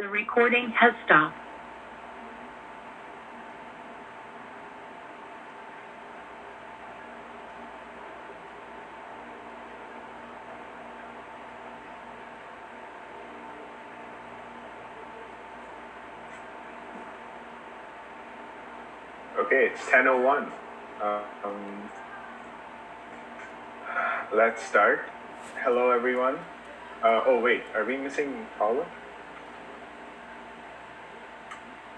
The recording has stopped. Okay, it's 10:01. Let's start. Hello, everyone. Oh, wait, are we missing Paula?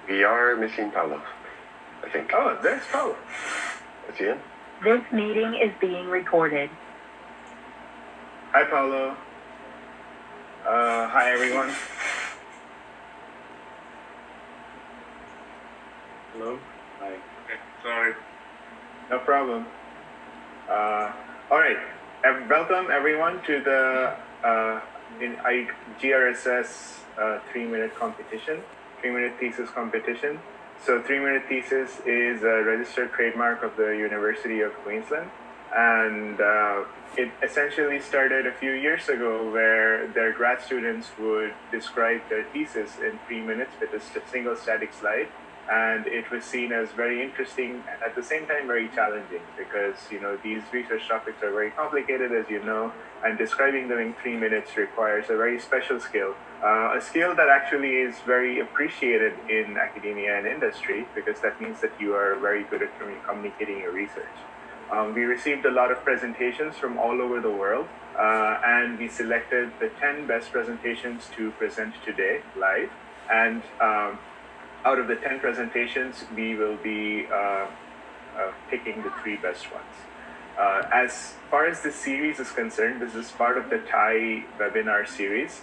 We are missing Paolo, I think. Oh, there's Paula. Is he in? This meeting is being recorded. Hi, Paolo. Hi, everyone. Hello? Hi. Okay, sorry. No problem. All right. Welcome, everyone, to the GRSS 3-minute competition. 3-minute thesis competition. So 3-minute thesis is a registered trademark of the University of Queensland. And it essentially started a few years ago where their grad students would describe their thesis in 3 minutes with a single static slide. And it was seen as very interesting and at the same time very challenging because, these research topics are very complicated, as you know, and describing them in 3 minutes requires a very special skill. A skill that actually is very appreciated in academia and industry because that means that you are very good at communicating your research. We received a lot of presentations from all over the world, and we selected the 10 best presentations to present today live. And out of the 10 presentations, we will be picking the 3 best ones. As far as this series is concerned, this is part of the TIE webinar series.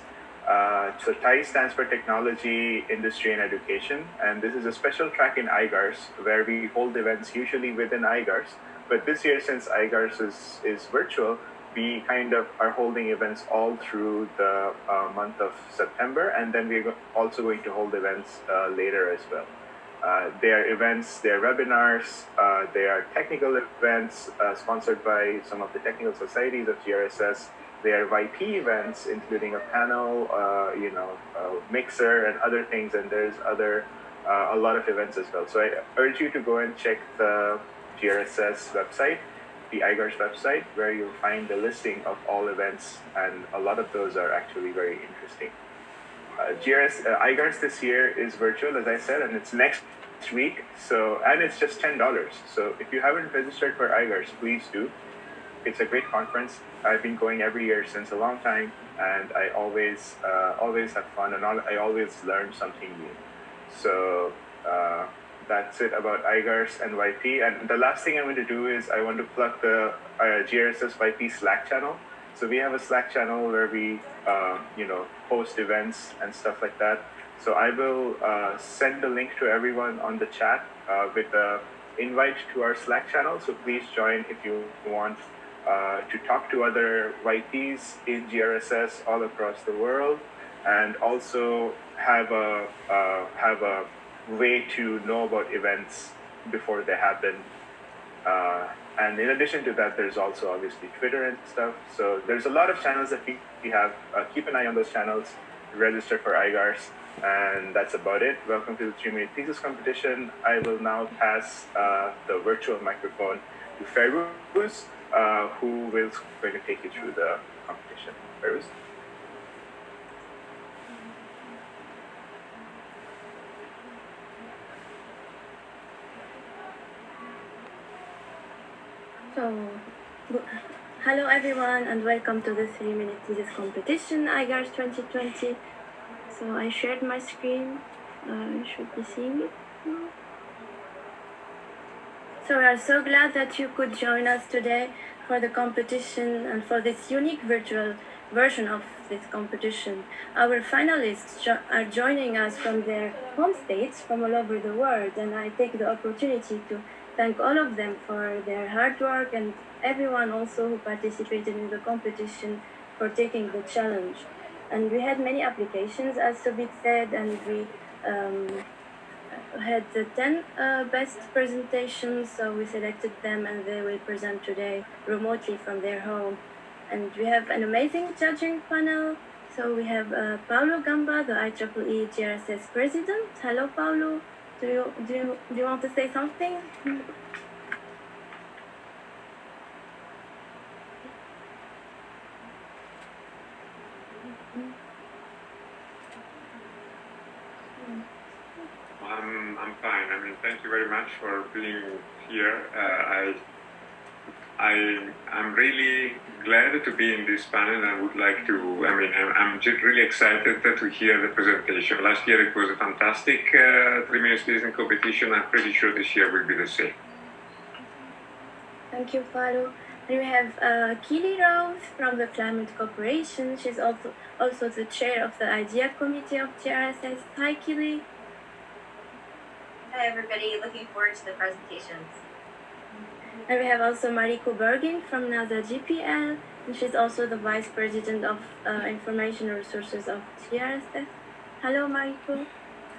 So TIE stands for Technology, Industry, and Education. And this is a special track in IGRS where we hold events usually within IGRS. But this year, since IGRS is virtual, we kind of are holding events all through the month of September, and then we're also going to hold events later as well. They are events, they are webinars, they are technical events sponsored by some of the technical societies of GRSS. They are YP events, including a panel, mixer and other things, and there's a lot of events as well. So I urge you to go and check the GRSS website, the IGRS website, where you'll find the listing of all events, and a lot of those are actually very interesting. IGRS this year is virtual, as I said, and it's next week. And it's just $10. So if you haven't registered for IGRS, please do. It's a great conference. I've been going every year since a long time, and I always have fun, and I always learn something new. So that's it about IGRS and YP. And the last thing I'm going to do is I want to plug the GRSS YP Slack channel. So we have a Slack channel where we, host events and stuff like that. So I will send the link to everyone on the chat with the invite to our Slack channel. So please join if you want to talk to other YPs in GRSS all across the world, and also have a way to know about events before they happen. And in addition to that, there's also obviously Twitter and stuff. So there's a lot of channels that we have. Keep an eye on those channels, register for IGRS, and that's about it. Welcome to the 3-minute thesis competition. I will now pass the virtual microphone to Feiruz, who will going to take you through the competition. Feiruz? Hello everyone, and welcome to the 3-minute thesis competition, IGRS 2020. So I shared my screen. You should be seeing it now. So we are so glad that you could join us today for the competition and for this unique virtual version of this competition. Our finalists are joining us from their home states from all over the world, and I take the opportunity to thank all of them for their hard work, and everyone also who participated in the competition for taking the challenge. And we had many applications, as Subit said, and we had the 10 best presentations, so we selected them and they will present today remotely from their home. And we have an amazing judging panel, So we have Paulo Gamba, the IEEE GRSS president. Hello, Paulo. Do you want to say something? I'm fine. I mean, thank you very much for being here. I'm really glad to be in this panel and would like to, I'm just really excited to hear the presentation. Last year it was a fantastic 3 minutes listening competition. I'm pretty sure this year will be the same. Thank you, Paulo. And we have Keely Rose from the Climate Corporation. She's also the chair of the IDEA committee of GRSS. Hi, Keely. Hi, everybody. Looking forward to the presentations. And we have also Mariko Bergin from NASA GPL, and she's also the Vice President of Information Resources of GRSS. Hello, Mariko.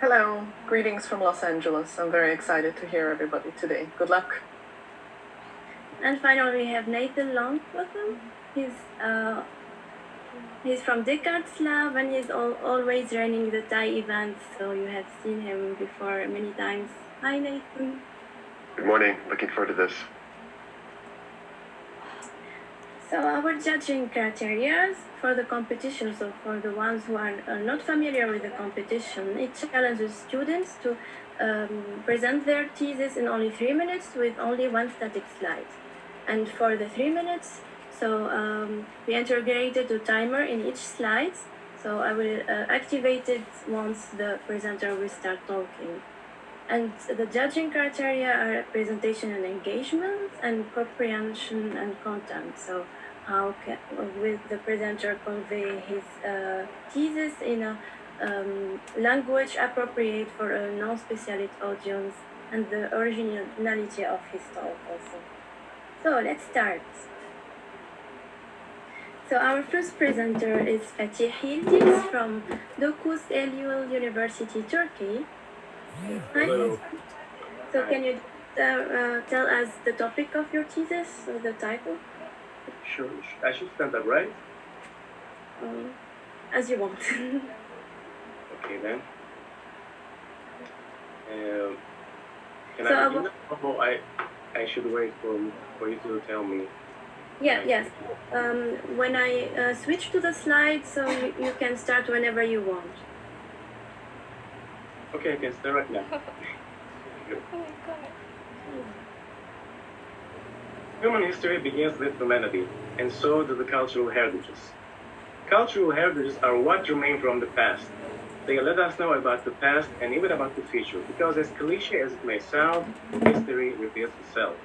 Hello. Greetings from Los Angeles. I'm very excited to hear everybody today. Good luck. And finally, we have Nathan Long with him. He's from Descartes Lab, and he's always running the Thai events, so you have seen him before many times. Hi, Nathan. Good morning. Looking forward to this. So our judging criteria for the competition, so for the ones who are not familiar with the competition, it challenges students to present their thesis in only 3 minutes with only one static slide. And for the 3 minutes, so we integrated a timer in each slide. So I will activate it once the presenter will start talking. And the judging criteria are presentation and engagement, and comprehension and content. So how will the presenter convey his thesis in a language appropriate for a non-specialist audience, and the originality of his talk also. So let's start. So our first presenter is Fatih Yıldız from Dokuz, Eylul University, Turkey. Hi. So can you tell us the topic of your thesis, or the title? Sure. I should stand up, right? As you want. Okay, then. Can So I begin? Or I should wait for you to tell me? Yes. When I switch to the slide, so you can start whenever you want. Okay, I can start right now. Good. Human history begins with humanity, and so do the cultural heritages. Cultural heritages are what remain from the past. They let us know about the past and even about the future, because as cliché as it may sound, history reveals itself.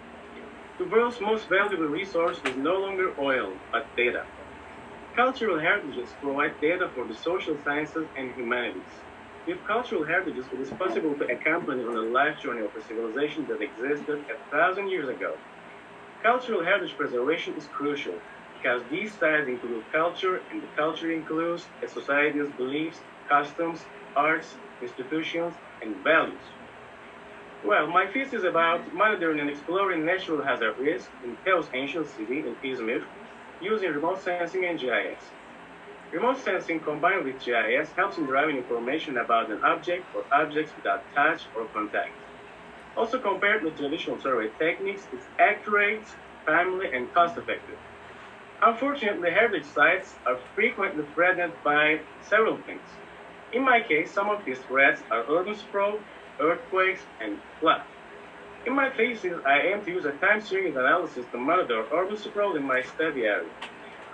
The world's most valuable resource is no longer oil, but data. Cultural heritages provide data for the social sciences and humanities. With cultural heritages, it is possible to accompany on a life journey of a civilization that existed 1,000 years ago. Cultural heritage preservation is crucial, because these sites include culture, and the culture includes a society's beliefs, customs, arts, institutions, and values. Well, my thesis is about monitoring and exploring natural hazard risk in Teos ancient city in Izmir, using remote sensing and GIS. Remote sensing combined with GIS helps in deriving information about an object or objects without touch or contact. Also, compared with traditional survey techniques, it's accurate, timely, and cost-effective. Unfortunately, heritage sites are frequently threatened by several things. In my case, some of these threats are urban sprawl, earthquakes, and flood. In my thesis, I aim to use a time series analysis to monitor urban sprawl in my study area.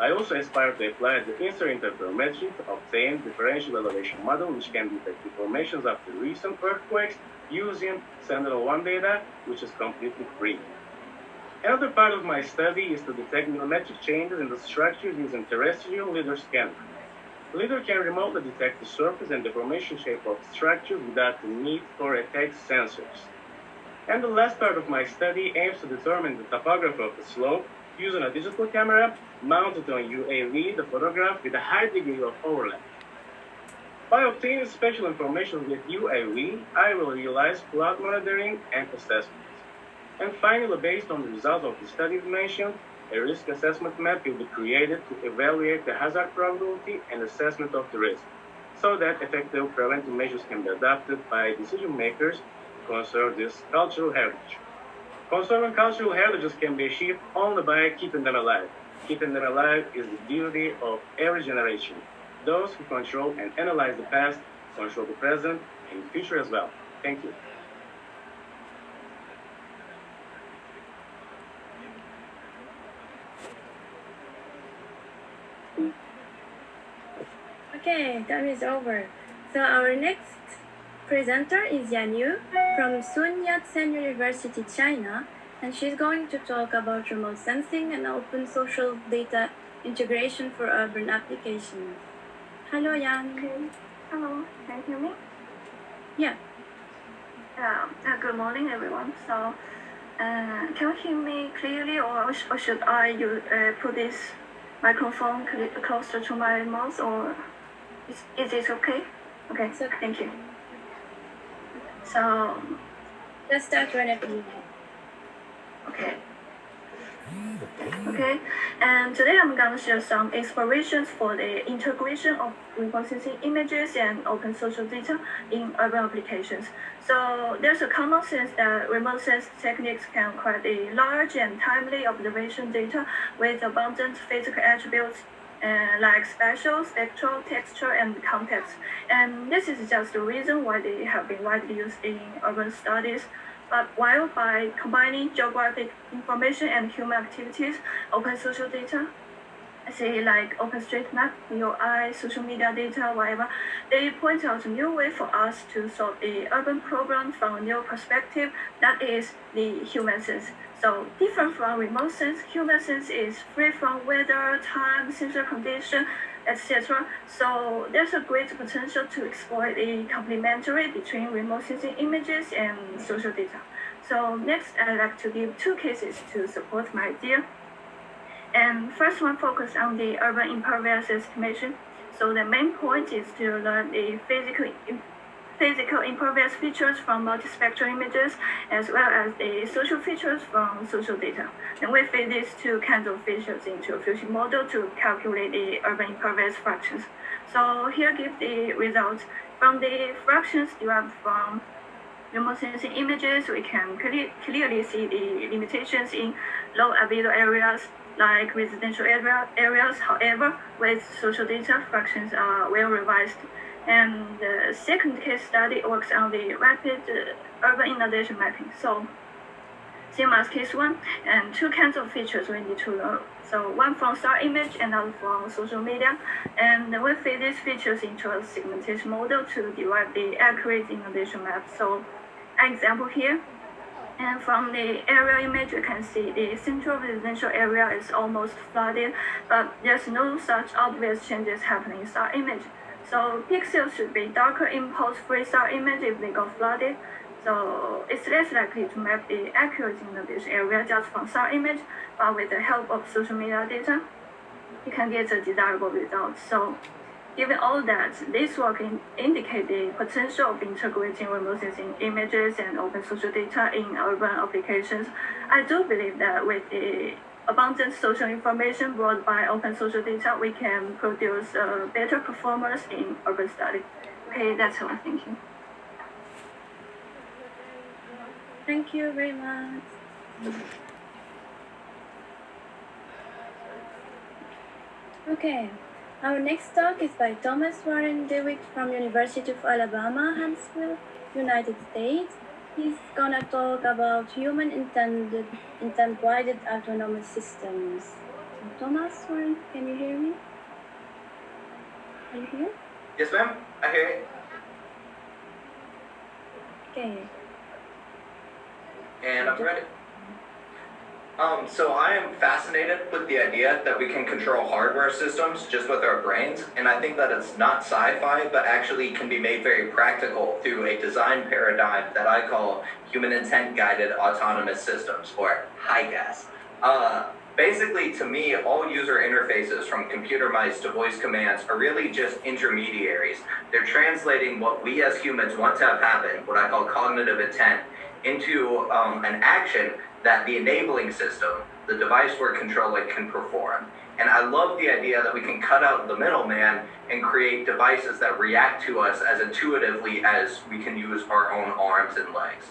I also aspire to apply the interferometry to obtain differential elevation model, which can detect deformations after recent earthquakes using Sentinel-1 data, which is completely free. Another part of my study is to detect millimetric changes in the structures using terrestrial LIDAR scanner. LIDAR can remotely detect the surface and deformation shape of structures without the need for attached sensors. And the last part of my study aims to determine the topography of the slope using a digital camera mounted on UAV, the photograph with a high degree of overlap. By obtaining special information with UAV, I will realize flood monitoring and assessment. And finally, based on the results of the studies mentioned, A risk assessment map will be created to evaluate the hazard probability and assessment of the risk, so that effective preventive measures can be adopted by decision makers to conserve this cultural heritage. Conserving cultural heritages can be achieved only by keeping them alive. Keeping them alive is the duty of every generation. Those who control and analyze the past control the present and the future as well. Thank you. Okay, time is over. So our next presenter is Yinyi from Yat-sen University, China, and she's going to talk about remote sensing and open social data integration for urban applications. Hello, Yan. Okay. Hello, can you hear me? Yeah. Good morning, everyone. So, can you hear me clearly, or should I put this microphone closer to my mouth, or is it okay? Okay, so thank you. So, Let's start whenever you can. okay. Okay, and today I'm going to share some inspirations for the integration of remote sensing images and open social data in urban applications. So there's a common sense that remote sense techniques can create a large and timely observation data with abundant physical attributes like spatial, spectral, texture, and context. And this is just the reason why they have been widely used in urban studies. But while by combining geographic information and human activities, open social data, say like OpenStreetMap, UI, social media data, whatever, they point out a new way for us to solve the urban problem from a new perspective, that is the human sense. So different from remote sense, human sense is free from weather, time, sensor condition, etc. So there's a great potential to explore the complementary between remote sensing images and social data. So next, I'd like to give two cases to support my idea. And first one focus on the urban impervious estimation. So the main point is to learn the physical impervious features from multispectral images, as well as the social features from social data. Then we feed these two kinds of features into a fusion model to calculate the urban impervious fractions. So here give the results. From the fractions derived from remote sensing images, we can clearly see the limitations in low albedo areas like residential areas. However, with social data, fractions are well revised. And the second case study works on the rapid urban inundation mapping. So same as case one, and two kinds of features we need to learn. So one from star image, another from social media. And we feed these features into a segmentation model to derive the accurate inundation map. So an example here. And from the aerial image, you can see the central residential area is almost flooded, but there's no such obvious changes happening in star image. So pixels should be darker in post-free star image if they got flooded. So it's less likely to map the accurate inundation area just from star image, but with the help of social media data, you can get a desirable result. So given all that, this work indicates the potential of integrating remote sensing images and open social data in urban applications. I do believe that with the abundant social information brought by open social data, we can produce better performance in urban study. Okay, that's all. Thank you. Thank you very much. Okay. Our next talk is by Thomas Warren Dewitt from University of Alabama, Huntsville, United States. He's gonna talk about human intent-guided autonomous systems. So Thomas Warren, can you hear me? Are you here? Yes, ma'am. I hear you. Okay. And I'm ready. So I am fascinated with the idea that we can control hardware systems just with our brains, and I think that it's not sci-fi, but actually can be made very practical through a design paradigm that I call human intent-guided autonomous systems, or HIGAS. Basically, to me, all user interfaces from computer mice to voice commands are really just intermediaries. They're translating what we as humans want to have happen, what I call cognitive intent, into an action that the enabling system, the device we're controlling can perform. And I love the idea that we can cut out the middleman and create devices that react to us as intuitively as we can use our own arms and legs.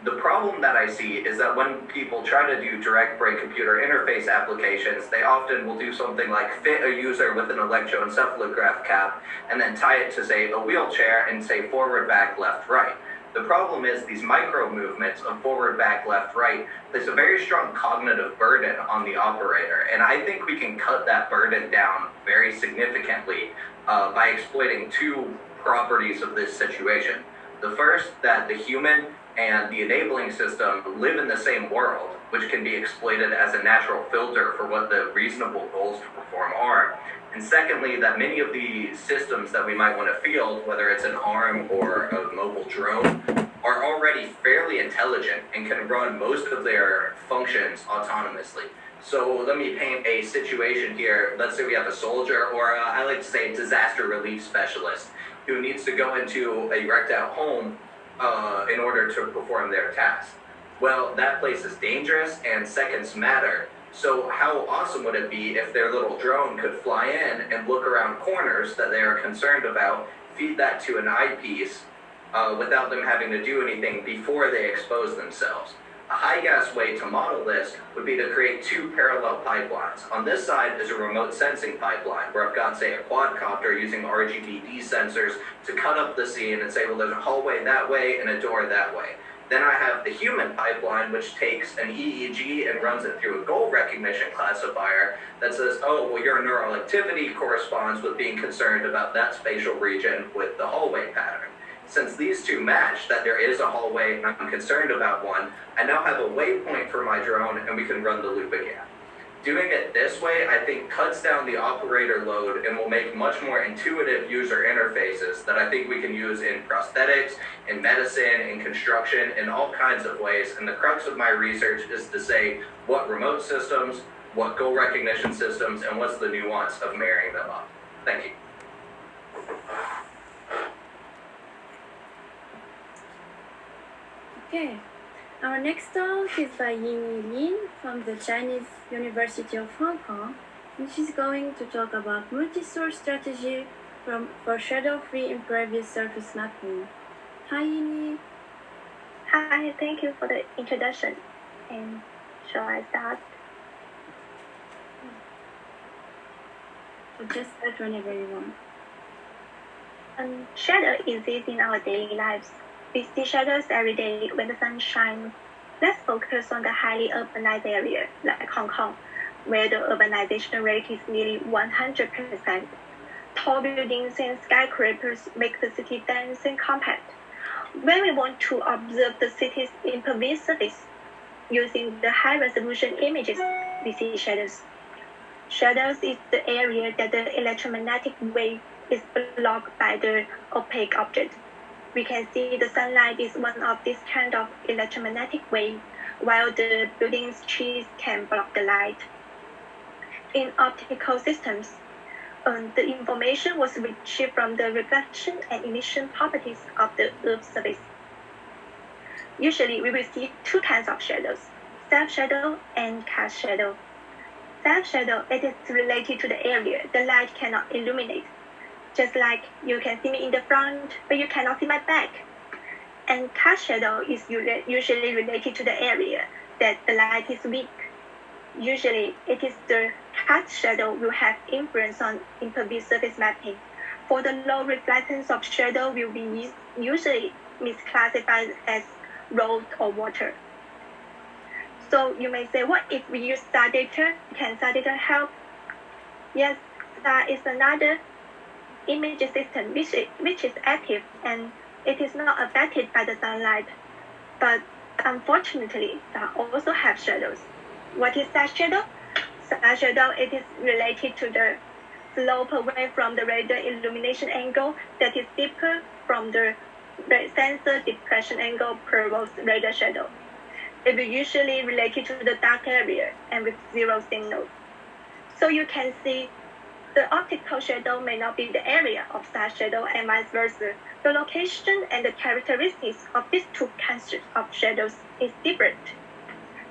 The problem that I see is that when people try to do direct brain computer interface applications, they often will do something like fit a user with an electroencephalograph cap and then tie it to, say, a wheelchair and say forward, back, left, right. The problem is these micro movements of forward, back, left, right place a very strong cognitive burden on the operator. And I think we can cut that burden down very significantly by exploiting two properties of this situation. The first, that the human and the enabling system live in the same world, which can be exploited as a natural filter for what the reasonable goals to perform are. And secondly, that many of the systems that we might want to field, whether it's an arm or a mobile drone, are already fairly intelligent and can run most of their functions autonomously. So let me paint a situation here. Let's say we have a soldier, or I like to say disaster relief specialist, who needs to go into a wrecked out home in order to perform their task. Well, that place is dangerous and seconds matter. So how awesome would it be if their little drone could fly in and look around corners that they are concerned about, feed that to an eyepiece without them having to do anything before they expose themselves. A high-gas way to model this would be to create two parallel pipelines. On this side is a remote sensing pipeline, where I've got, say, a quadcopter using RGBD sensors to cut up the scene and say, well, there's a hallway that way and a door that way. Then I have the human pipeline, which takes an EEG and runs it through a goal recognition classifier that says, oh, well, your neural activity corresponds with being concerned about that spatial region with the hallway pattern. Since these two match, that there is a hallway and I'm concerned about one, I now have a waypoint for my drone and we can run the loop again. Doing it this way, I think, cuts down the operator load and will make much more intuitive user interfaces that I think we can use in prosthetics, in medicine, in construction, in all kinds of ways. And the crux of my research is to say what remote systems, what goal recognition systems, and what's the nuance of marrying them up. Thank you. Okay, our next talk is by Yinyi Lin from the Chinese University of Hong Kong, and she's going to talk about multi-source strategy for shadow-free impervious surface mapping. Hi, Yinyi. Hi, thank you for the introduction. And shall I start? So just start whenever you want. Shadow exists in our daily lives. We see shadows every day when the sun shines. Let's focus on the highly urbanized area, like Hong Kong, where the urbanization rate is nearly 100%. Tall buildings and skyscrapers make the city dense and compact. When we want to observe the city's impervious surface, using the high-resolution images, we see shadows. Shadows is the area that the electromagnetic wave is blocked by the opaque object. We can see the sunlight is one of this kind of electromagnetic wave, while the building's trees can block the light. In optical systems, the information was retrieved from the reflection and emission properties of the Earth's surface. Usually, we will see two kinds of shadows, self-shadow and cast shadow. Self-shadow, it is related to the area the light cannot illuminate. Just like you can see me in the front, but you cannot see my back. And cast shadow is usually related to the area that the light is weak. Usually, it is the cast shadow will have influence on impervious surface mapping. For the low reflectance of shadow will be usually misclassified as road or water. So you may say, what if we use star data? Can star data help? Yes, star is another image system which is active and it is not affected by the sunlight. But unfortunately, star also have shadows. What is star shadow? Star shadow, it is related to the slope away from the radar illumination angle that is deeper from the sensor depression angle per radar shadow. It is usually related to the dark area and with zero signal. So you can see the optical shadow may not be the area of star shadow and vice versa. The location and the characteristics of these two kinds of shadows is different.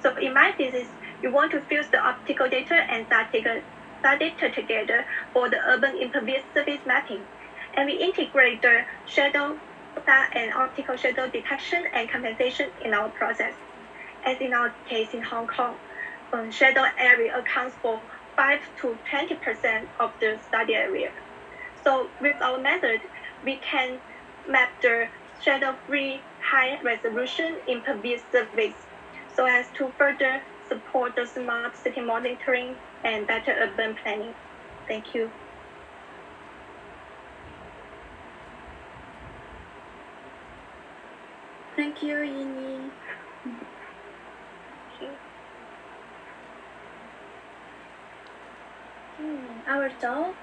So in my thesis, We want to fuse the optical data and star data together for the urban impervious surface mapping. And we integrate the shadow data and optical shadow detection and compensation in our process. As in our case in Hong Kong, shadow area accounts for 5 to 20% of the study area. So with our method, we can map the shadow-free high-resolution impervious surface so as to further support the smart city monitoring and better urban planning. Thank you. Thank you, Yinyi. Our talk,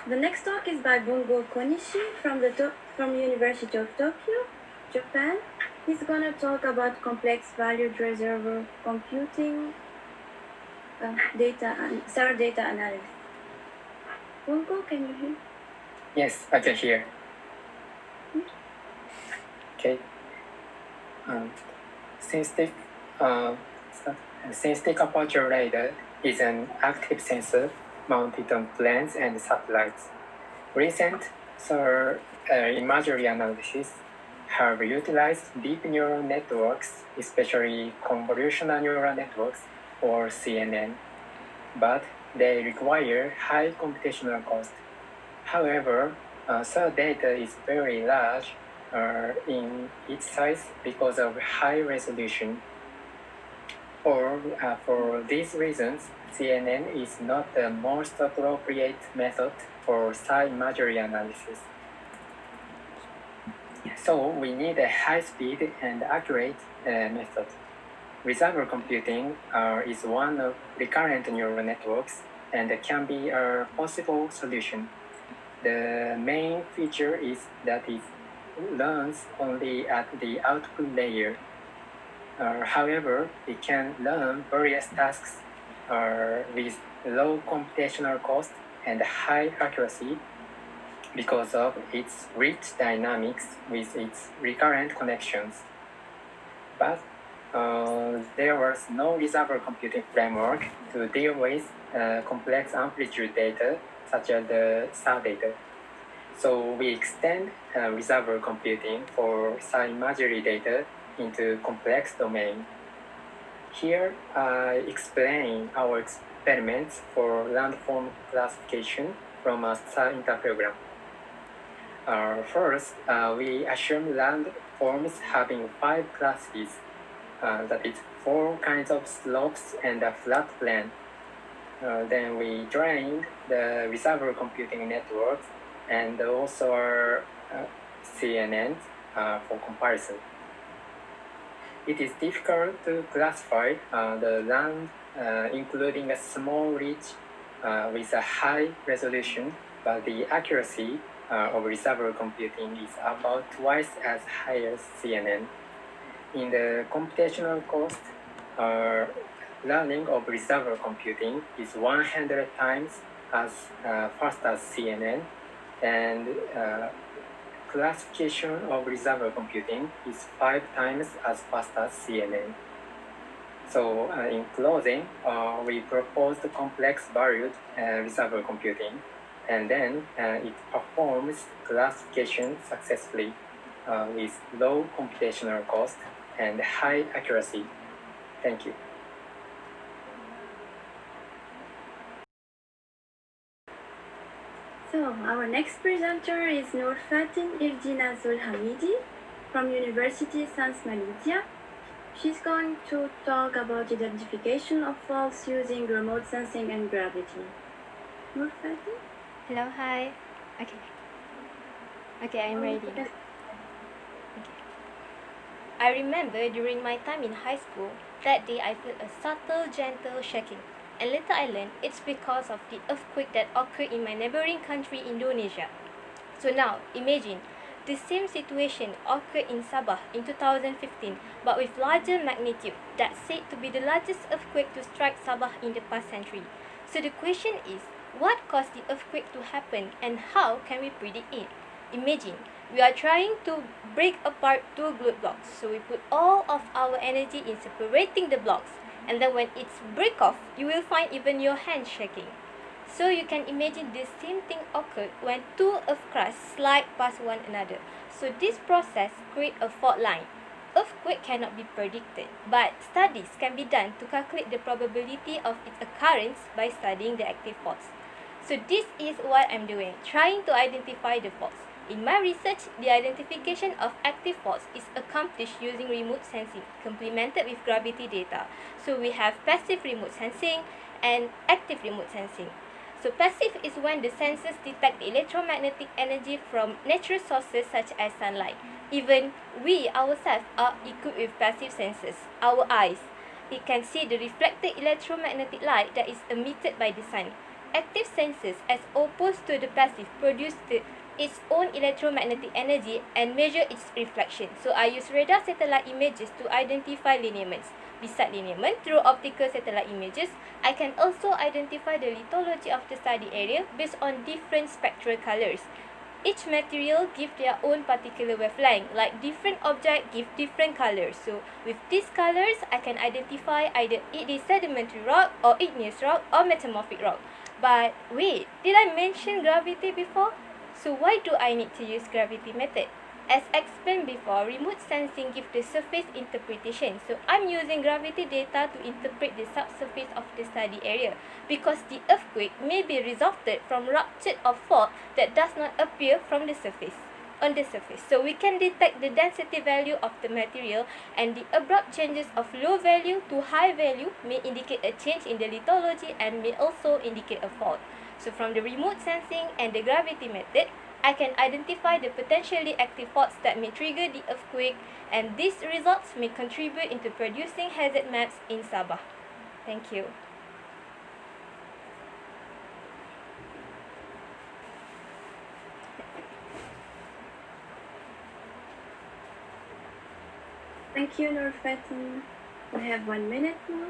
the next talk is by Bungo Konishi from University of Tokyo, Japan. He's gonna talk about complex valued reservoir computing, data and star data analysis. Bungo, can you hear? Yes, I can hear. Okay. Synthetic aperture radar is an active sensor mounted on planes and satellites. Recent imagery analysis have utilized deep neural networks, especially convolutional neural networks or CNN, but they require high computational cost. However, SAR data is very large in its size because of high resolution. For these reasons, CNN is not the most appropriate method for SAR imagery analysis. So we need a high-speed and accurate method. Reservoir computing is one of recurrent neural networks and can be a possible solution. The main feature is that it learns only at the output layer. However, it can learn various tasks with low computational cost and high accuracy because of its rich dynamics with its recurrent connections. But there was no reservoir computing framework to deal with complex amplitude data such as the SAR data. So we extend reservoir computing for SAR imagery data into complex domain. Here I explain our experiments for landform classification from a SAR interprogram. First, we assume landforms having 5 classes, that is 4 kinds of slopes and a flat plane. Then we trained the reservoir computing networks and also our CNN for comparison. It is difficult to classify the land, including a small ridge with a high resolution, but the accuracy of reservoir computing is about twice as high as CNN. In the computational cost, learning of reservoir computing is 100 times as fast as CNN, and classification of reservoir computing is 5 times as fast as CNN. So in closing, we proposed complex valued reservoir computing, and then it performs classification successfully with low computational cost and high accuracy. Thank you. So our next presenter is Fatin Irdina Zulhamidi from Universiti Sains Malaysia. She's going to talk about identification of faults using remote sensing and gravity. Fatin? Hello, hi. Okay, I'm ready. Yes. Okay. I remember during my time in high school, that day I felt a subtle, gentle shaking. And later I learned it's because of the earthquake that occurred in my neighboring country, Indonesia. So now, imagine, the same situation occurred in Sabah in 2015, but with larger magnitude, that's said to be the largest earthquake to strike Sabah in the past century. So the question is, what caused the earthquake to happen and how can we predict it? Imagine, we are trying to break apart 2 glued blocks, so we put all of our energy in separating the blocks. And then when it's break off, you will find even your hand shaking. So you can imagine the same thing occurred when two earth crusts slide past one another. So this process creates a fault line. Earthquake cannot be predicted, but studies can be done to calculate the probability of its occurrence by studying the active faults. So this is what I'm doing, trying to identify the faults. In my research, the identification of active faults is accomplished using remote sensing, complemented with gravity data. So we have passive remote sensing and active remote sensing. So passive is when the sensors detect electromagnetic energy from natural sources such as sunlight. Even we ourselves are equipped with passive sensors. Our eyes, it can see the reflected electromagnetic light that is emitted by the sun. Active sensors, as opposed to the passive, produce its own electromagnetic energy and measure its reflection. So I use radar satellite images to identify lineaments. Besides lineament, through optical satellite images, I can also identify the lithology of the study area based on different spectral colors. Each material gives their own particular wavelength, like different objects give different colors. So with these colors, I can identify either it is sedimentary rock or igneous rock or metamorphic rock. But wait, did I mention gravity before? So why do I need to use gravity method? As explained before, remote sensing gives the surface interpretation. So I'm using gravity data to interpret the subsurface of the study area, because the earthquake may be resulted from rupture or fault that does not appear from the surface. On the surface. So we can detect the density value of the material, and the abrupt changes of low value to high value may indicate a change in the lithology and may also indicate a fault. So from the remote sensing and the gravity method, I can identify the potentially active faults that may trigger the earthquake, and these results may contribute into producing hazard maps in Sabah. Thank you. Thank you, Nur Fatin. We have 1 minute now.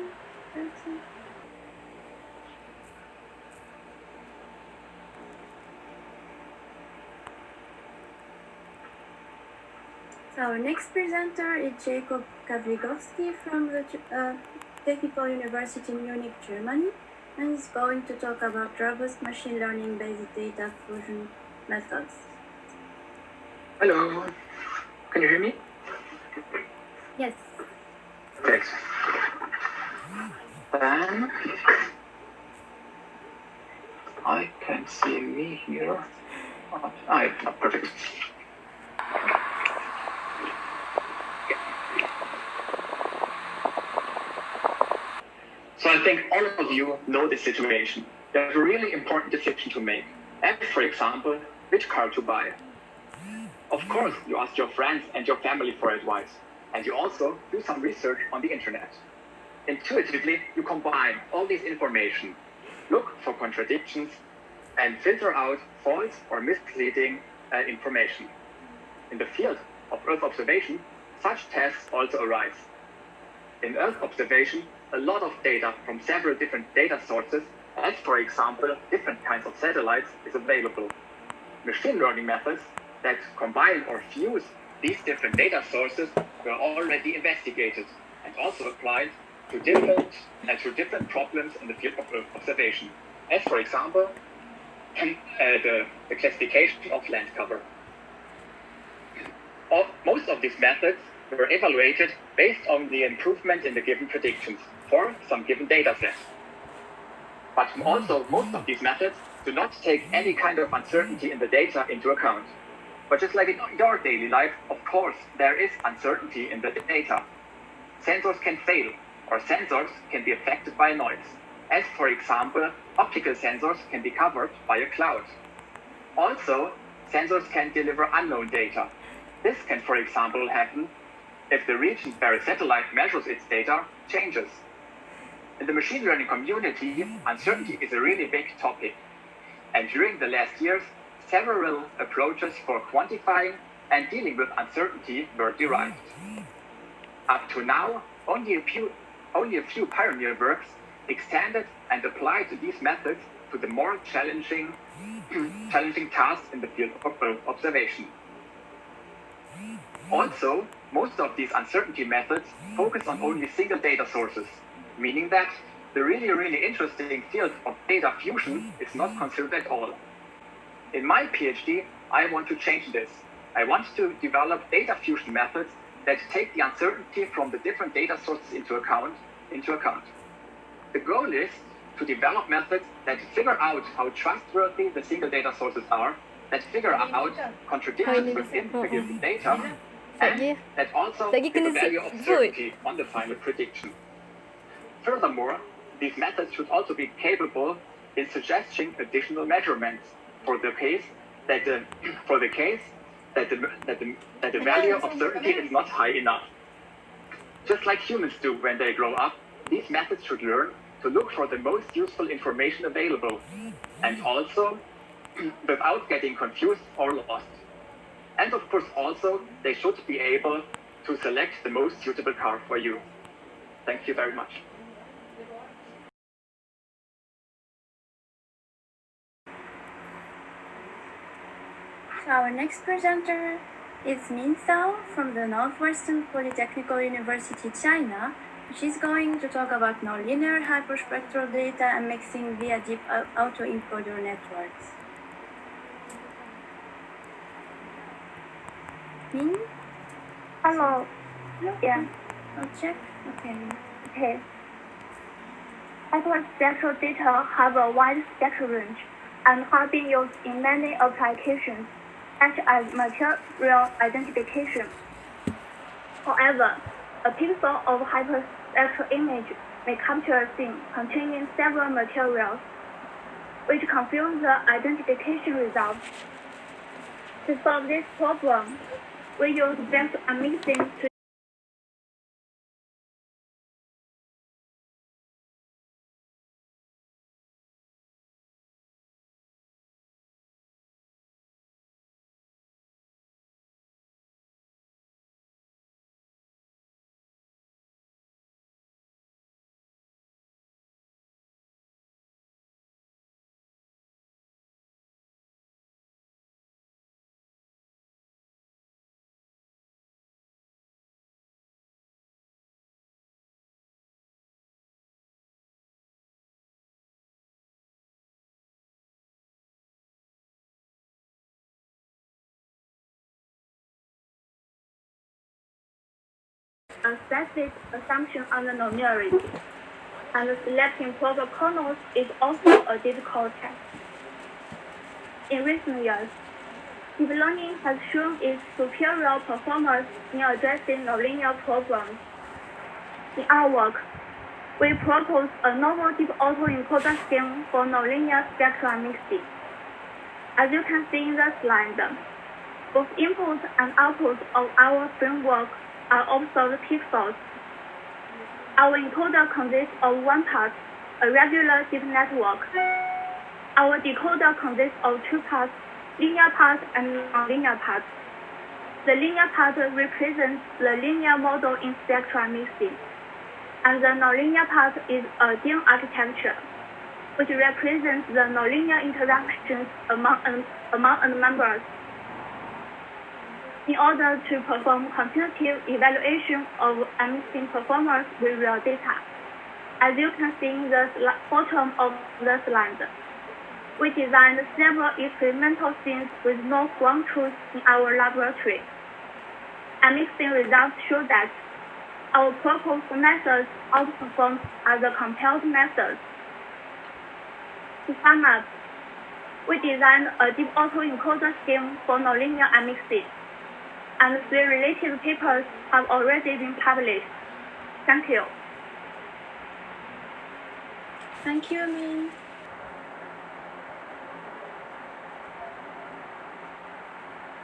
So our next presenter is Jakob Gawlikowski from the Technical University in Munich, Germany, and is going to talk about robust machine learning-based data fusion methods. Hello, can you hear me? Yes. Thanks. Then I can see me here. It's not perfect. So I think all of you know this situation. You have a really important decision to make. As, for example, which car to buy. Of course, you ask your friends and your family for advice. And you also do some research on the internet. Intuitively, you combine all this information, look for contradictions, and filter out false or misleading information. In the field of Earth observation, such tests also arise. In Earth observation, a lot of data from several different data sources, as for example, different kinds of satellites, is available. Machine learning methods that combine or fuse these different data sources were already investigated and also applied to different problems in the field of Earth observation, as for example, the classification of land cover. Most of these methods were evaluated based on the improvement in the given predictions for some given data set. But also, most of these methods do not take any kind of uncertainty in the data into account. But just like in your daily life, of course, there is uncertainty in the data. Sensors can fail, or sensors can be affected by noise. As for example, optical sensors can be covered by a cloud. Also, sensors can deliver unknown data. This can, for example, happen if the region where a satellite measures its data changes. In the machine learning community, uncertainty is a really big topic. And during the last years, several approaches for quantifying and dealing with uncertainty were derived. Up to now, only a few pioneer works extended and applied these methods to the more challenging tasks in the field of observation. Also, most of these uncertainty methods focus on only single data sources. meaning that the really, really interesting field of data fusion is not considered at all. In my PhD, I want to change this. I want to develop data fusion methods that take the uncertainty from the different data sources into account. The goal is to develop methods that figure out how trustworthy the single data sources are, that figure out contradictions within the given data, and that also give a value of certainty on the final prediction. Furthermore, these methods should also be capable in suggesting additional measurements for the case that the value of certainty is not high enough. Just like humans do when they grow up, these methods should learn to look for the most useful information available, and also without getting confused or lost. And of course also, they should be able to select the most suitable car for you. Thank you very much. So our next presenter is Zhao from the Northwestern Polytechnical University, China. She's going to talk about nonlinear hyperspectral data and mixing via deep autoencoder networks. Min? Hello. Yeah. I'll check. Okay. Okay. Hyperspectral data have a wide spectral range and have been used in many applications, such as material identification. However, a pixel of hyperspectral image may capture a scene containing several materials, which confuse the identification results. To solve this problem, we use vector mixing to a specific assumption on the nonlinearity, and selecting proper kernels is also a difficult task. In recent years, deep learning has shown its superior performance in addressing nonlinear problems. In our work, we propose a novel deep autoencoder scheme for nonlinear spectral mixing. As you can see in the slide, both inputs and outputs of our framework are observed pixels. Our encoder consists of one part, a regular deep network. Our decoder consists of two parts, linear part and nonlinear part. The linear part represents the linear model in spectral mixing, and the nonlinear part is a DIN architecture, which represents the nonlinear interactions among members. In order to perform quantitative evaluation of mixing performance with real data, as you can see in the bottom of the slide, we designed several experimental scenes with no ground truth in our laboratory. And mixing results show that our proposed methods outperform other compared methods. To sum up, we designed a deep autoencoder scheme for nonlinear mixing, and 3 related papers have already been published. Thank you. Thank you, Min.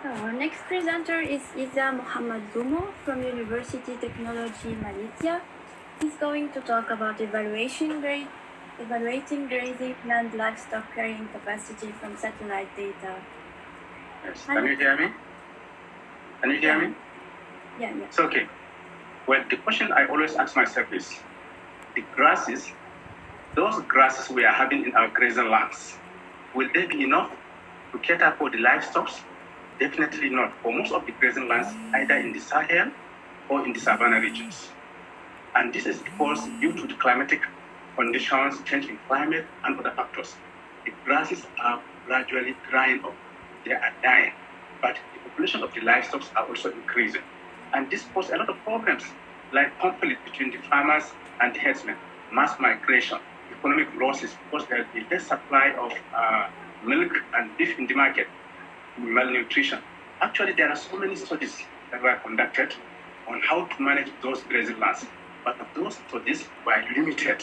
So our next presenter is Muhammad Zumo from Universiti Technology Malaysia. He's going to talk about evaluating grazing land livestock carrying capacity from satellite data. Yes. Can you hear me? Can you hear me? Yeah. It's okay. Well, the question I always ask myself is, the grasses, those grasses we are having in our grazing lands, will they be enough to cater for the livestock? Definitely not. For most of the grazing lands, either in the Sahel or in the savanna regions. And this is, of course, due to the climatic conditions, change in climate, and other factors. The grasses are gradually drying up. They are dying. But the population of the livestock are also increasing. And this poses a lot of problems, like conflict between the farmers and the herdsmen, mass migration, economic losses, because there will be less supply of milk and beef in the market, malnutrition. Actually, there are so many studies that were conducted on how to manage those grazing lands. But those studies were limited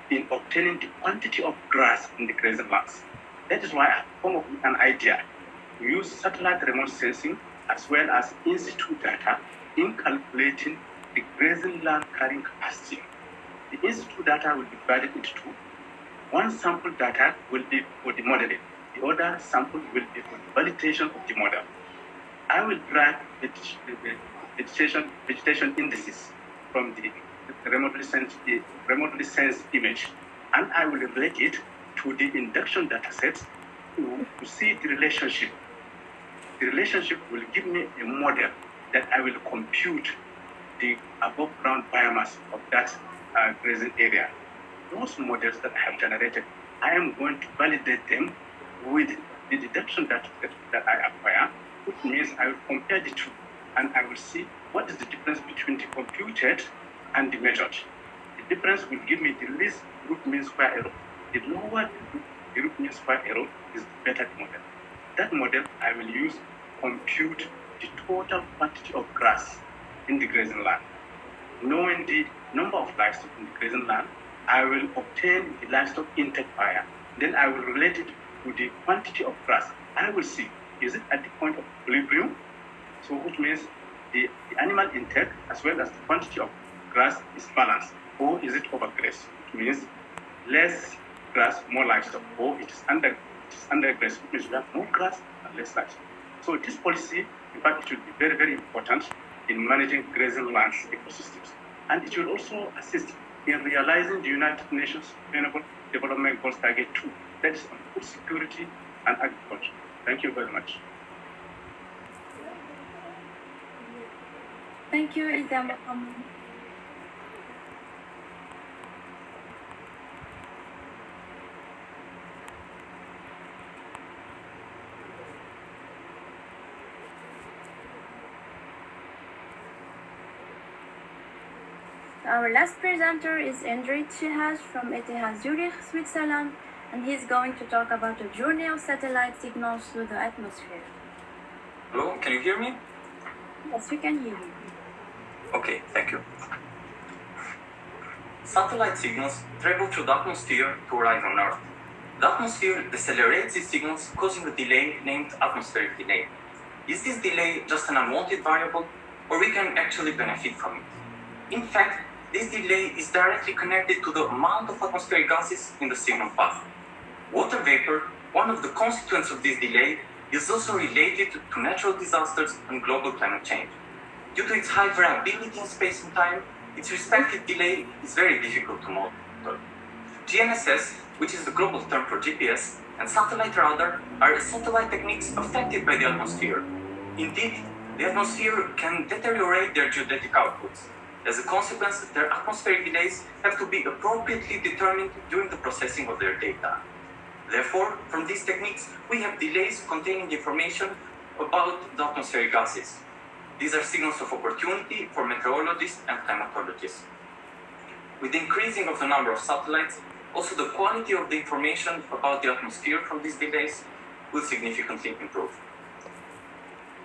in obtaining the quantity of grass in the grazing lands. That is why I come up with an idea to use satellite remote sensing as well as in situ data in calculating the grazing land carrying capacity. The in situ data will be divided into two. One sample data will be for the modeling. The other sample will be for the validation of the model. I will drag vegetation indices from the remotely sensed image, and I will relate it to the induction data set to see the relationship. The relationship will give me a model that I will compute the above ground biomass of that grazing area. Those models that I have generated, I am going to validate them with the deduction data set that I acquire, which means I will compare the two and I will see what is the difference between the computed and the measured. The difference will give me the least root mean square error. The lower the root mean square error is the better model. That model I will use to compute the total quantity of grass in the grazing land. Knowing the number of livestock in the grazing land, I will obtain the livestock intake area. Then I will relate it to the quantity of grass. I will see, is it at the point of equilibrium? So which means the animal intake as well as the quantity of grass is balanced, or is it overgrazed? Which means less grass, more livestock, or it is undergrazed, which means we have more grass and less livestock. So this policy, in fact, it will be very, very important in managing grazing lands ecosystems. And it will also assist in realizing the United Nations Sustainable Development Goals Target 2, that is on food security and agriculture. Thank you very much. Thank you, Ida. Our last presenter is Endrit Shehaj from ETH Zurich, Switzerland, and he's going to talk about the journey of satellite signals through the atmosphere. Hello, can you hear me? Yes, we can hear you. Okay, thank you. Satellite signals travel through the atmosphere to arrive on Earth. The atmosphere decelerates these signals, causing a delay named atmospheric delay. Is this delay just an unwanted variable, or we can actually benefit from it? In fact, this delay is directly connected to the amount of atmospheric gases in the signal path. Water vapor, one of the constituents of this delay, is also related to natural disasters and global climate change. Due to its high variability in space and time, its respective delay is very difficult to monitor. GNSS, which is the global term for GPS, and satellite radar are satellite techniques affected by the atmosphere. Indeed, the atmosphere can deteriorate their geodetic outputs. As a consequence, their atmospheric delays have to be appropriately determined during the processing of their data. Therefore, from these techniques, we have delays containing information about the atmospheric gases. These are signals of opportunity for meteorologists and climatologists. With the increasing of the number of satellites, also the quality of the information about the atmosphere from these delays will significantly improve.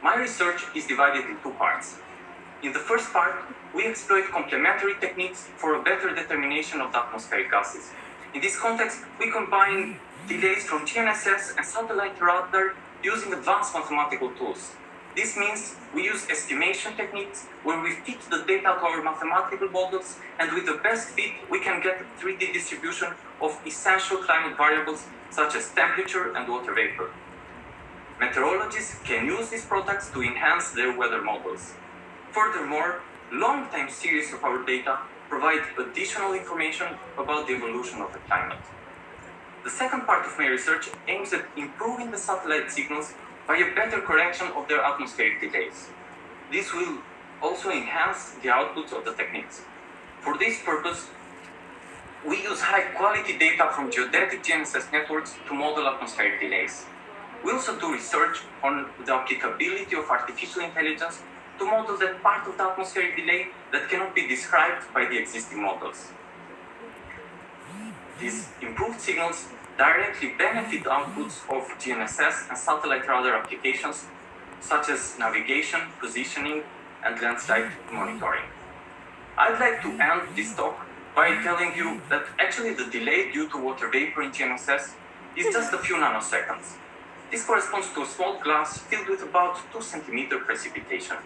My research is divided in two parts. In the first part, we exploit complementary techniques for a better determination of the atmospheric gases. In this context, we combine delays from GNSS and satellite radar using advanced mathematical tools. This means we use estimation techniques where we fit the data to our mathematical models, and with the best fit, we can get a 3D distribution of essential climate variables such as temperature and water vapor. Meteorologists can use these products to enhance their weather models. Furthermore, long-time series of our data provide additional information about the evolution of the climate. The second part of my research aims at improving the satellite signals by a better correction of their atmospheric delays. This will also enhance the outputs of the techniques. For this purpose, we use high-quality data from geodetic GNSS networks to model atmospheric delays. We also do research on the applicability of artificial intelligence to model that part of the atmospheric delay that cannot be described by the existing models. These improved signals directly benefit outputs of GNSS and satellite radar applications, such as navigation, positioning, and landslide monitoring. I'd like to end this talk by telling you that actually the delay due to water vapor in GNSS is just a few nanoseconds. This corresponds to a small glass filled with about 2 centimeter precipitation.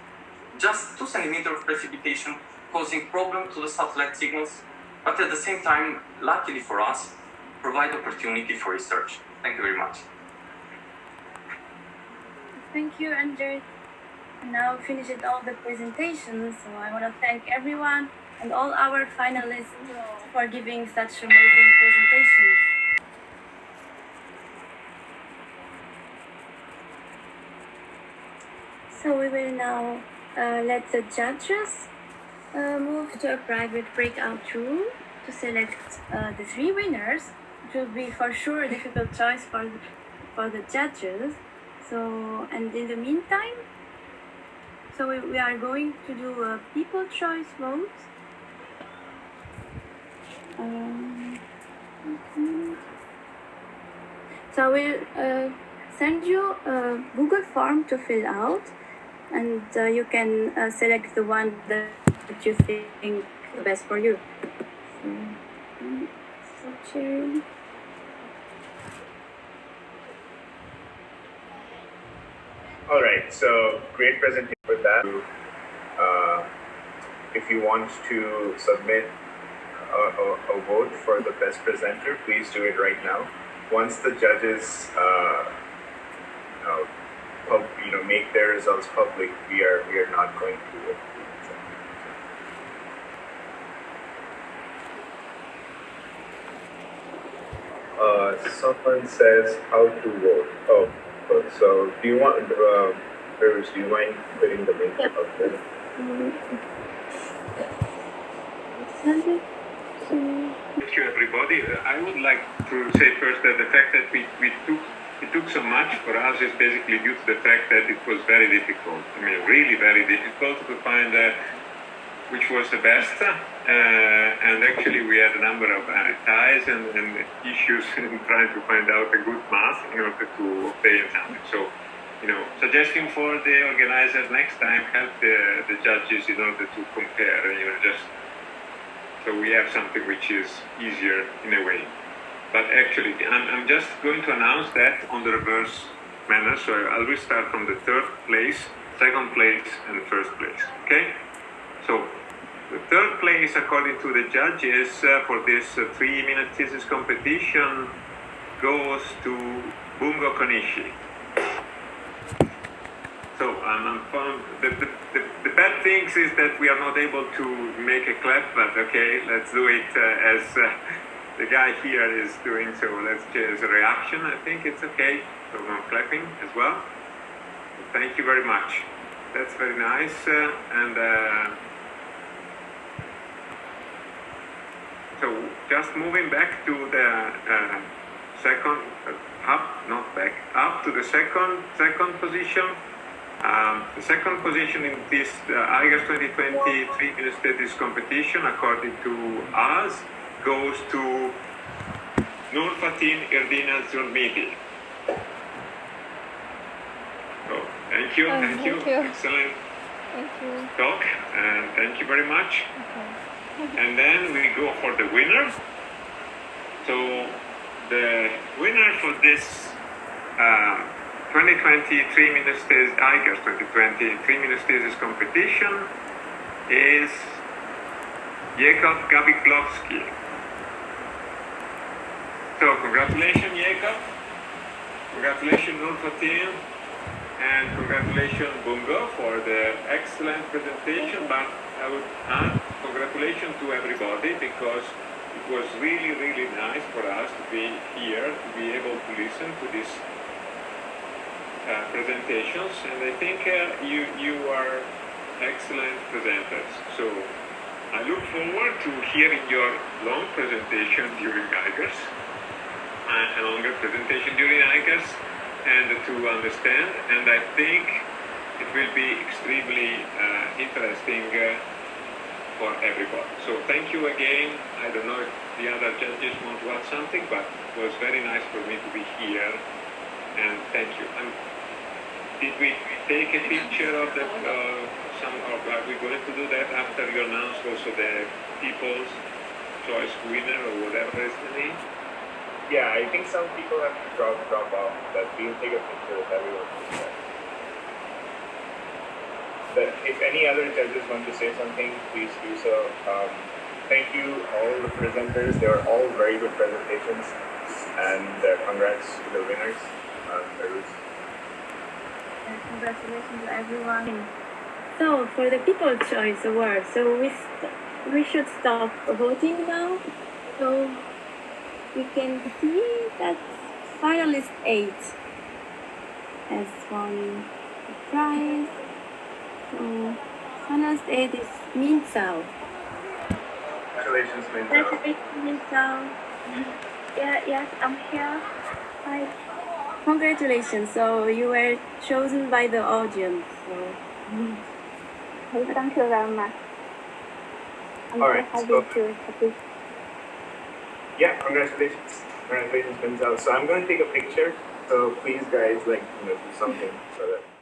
Just 2 centimeters of precipitation causing problem to the satellite signals, but at the same time, luckily for us, provide opportunity for research. Thank you very much. Thank you, Endrit. Now finished all the presentations, so I want to thank everyone and all our finalists for giving such amazing presentations. So we will now let the judges move to a private breakout room to select the 3 winners. It will be for sure a difficult choice for the judges. So, and in the meantime, so we are going to do a people choice vote. So we'll send you a Google form to fill out, and you can select the one that you think is best for you. So sharing. All right, so great presentation for that. If you want to submit a vote for the best presenter, please do it right now. Once the judges make their results public, we are not going to. Someone says how to vote. Oh, so do you want, Irdina, do you mind putting the link up there? Thank you, everybody. I would like to say first that the fact that it took so much for us is basically due to the fact that it was very difficult. I mean, really very difficult to find which was the best. And actually we had a number of ties and issues in trying to find out a good math in order to obtain something. So, suggesting for the organizers next time, help the judges in order to compare, so we have something which is easier in a way. But actually, I'm just going to announce that on the reverse manner. So I will start from the 3rd place, 2nd place, and 1st place. Okay? So the 3rd place, according to the judges, for this 3-minute thesis competition, goes to Bungo Konishi. So the bad things is that we are not able to make a clap, but okay, let's do it as the guy here is doing. So let's just a reaction. I think it's okay. So no clapping as well. Thank you very much. That's very nice. So just moving back to the second, up to the second position. The second position in this IGRSS 2020 3-minute thesis competition, according to us, goes to Fatin, Irdina, Zulhamidi. So, thank you. Excellent talk, and thank you very much. And then we go for the winner. So the winner for this 2020 3-minute thesis, IGRSS 2020 3-minute thesis competition is Jakob Gawlikowski. So congratulations, Jakob. Congratulations, Fatin. And congratulations, Bungo, for the excellent presentation. But I would add congratulations to everybody, because it was really, really nice for us to be here, to be able to listen to these presentations. And I think you are excellent presenters. So I look forward to hearing your long presentation during IGRSS, a longer presentation during IGRSS, and to understand. And I think it will be extremely interesting for everybody. So thank you again. I don't know if the other judges want to add something, but it was very nice for me to be here. And thank you. Did we take a picture of the are we going to do that after you announce also the People's Choice winner or whatever is the name? Yeah, I think some people have to drop off, but we'll take a picture of everyone. But if any other judges want to say something, please do so. Thank you, all the presenters. They were all very good presentations, and congrats to the winners. Congratulations to everyone. So for the People's Choice Award, so we should stop voting now. So we can see that finalist 8 has won the prize. So finalist 8 is Zhao. Congratulations, Zhao. Congratulations, Zhao. Yes, I'm here. Hi. Congratulations. So you were chosen by the audience. So. Thank you very much. I'm all very right, happy so, to yeah, congratulations. Congratulations, Zhao. So I'm going to take a picture. So please, guys, do something so that.